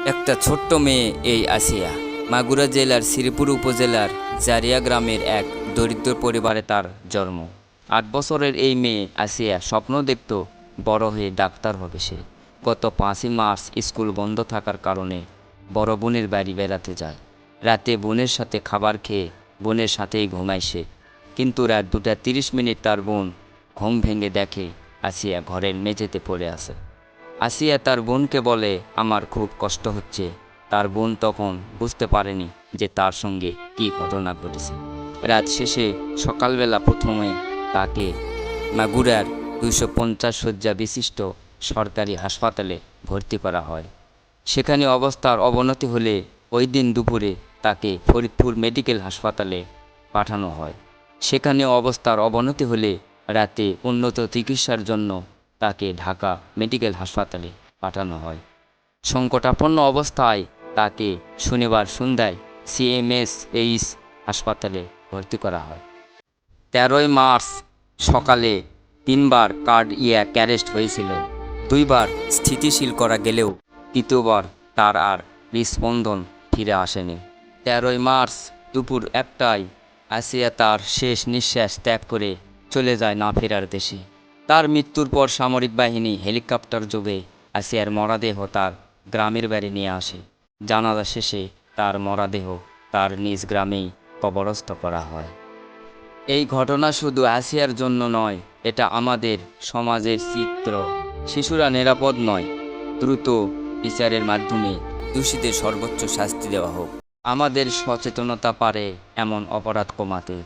একটা ছোট্ট মেয়ে এই আসিয়া। মাগুরা জেলার শ্রীপুর উপজেলার জারিয়া গ্রামের এক দরিদ্র পরিবারে তার জন্ম। ৮ বছরের এই মেয়ে আসিয়া স্বপ্ন দেখত বড় হয়ে ডাক্তার হবে সে। গত ৫ই মার্চ স্কুল বন্ধ থাকার কারণে বড় বোনের বাড়ি বেড়াতে যায়। রাতে বোনের সাথে খাবার খেয়ে বোনের সাথেই ঘুমায় সে। কিন্তু রাত ২:৩০ তার বোন ঘুম ভেঙে দেখে আসিয়া ঘরের মেঝেতে পড়ে আছে। আসিয়া তার বোনকে বলে, আমার খুব কষ্ট হচ্ছে। তার বোন তখন বুঝতে পারেনি যে তার সঙ্গে কী ঘটনা ঘটেছে। রাত শেষে সকালবেলা প্রথমে তাকে মাগুরার ২৫০ শয্যা বিশিষ্ট সরকারি হাসপাতালে ভর্তি করা হয়। সেখানে অবস্থার অবনতি হলে ওই দিন দুপুরে তাকে ফরিদপুর মেডিকেল হাসপাতালে পাঠানো হয়। সেখানে অবস্থার অবনতি হলে রাতে উন্নত চিকিৎসার জন্য তাকে ঢাকা মেডিকেল হাসপাতালে পাঠানো হয়। সংকটাপন্ন অবস্থায় তাকে শনিবার সন্ধ্যায় সিএমএসএইচ হাসপাতালে ভর্তি করা হয়। ১৩ই মার্চ সকালে ৩বার কার্ডিয়াক অ্যারেস্ট হয়েছিল। ২বার স্থিতিশীল করা গেলেও তৃতীয়বার তার আর হৃদস্পন্দন ফিরে আসেনি। ১৩ই মার্চ দুপুর ১টায় আসিয়া তার শেষ নিঃশ্বাস ত্যাগ করে চলে যায় না ফেরার দেশে। তার মৃত্যুর পর সামরিক বাহিনী হেলিকপ্টার যোগে আসিয়ার মরদেহ তার গ্রামের বাড়ি নিয়ে আসে। জানাজা শেষে তার মরদেহ তার নিজ গ্রামেই কবরস্থ করা হয়। এই ঘটনা শুধু আসিয়ার জন্য নয়, এটা আমাদের সমাজের চিত্র। শিশুরা নিরাপদ নয়। দ্রুত বিচারের মাধ্যমে দোষীদের সর্বোচ্চ শাস্তি দেওয়া হোক। আমাদের সচেতনতা পারে এমন অপরাধ কমাতে।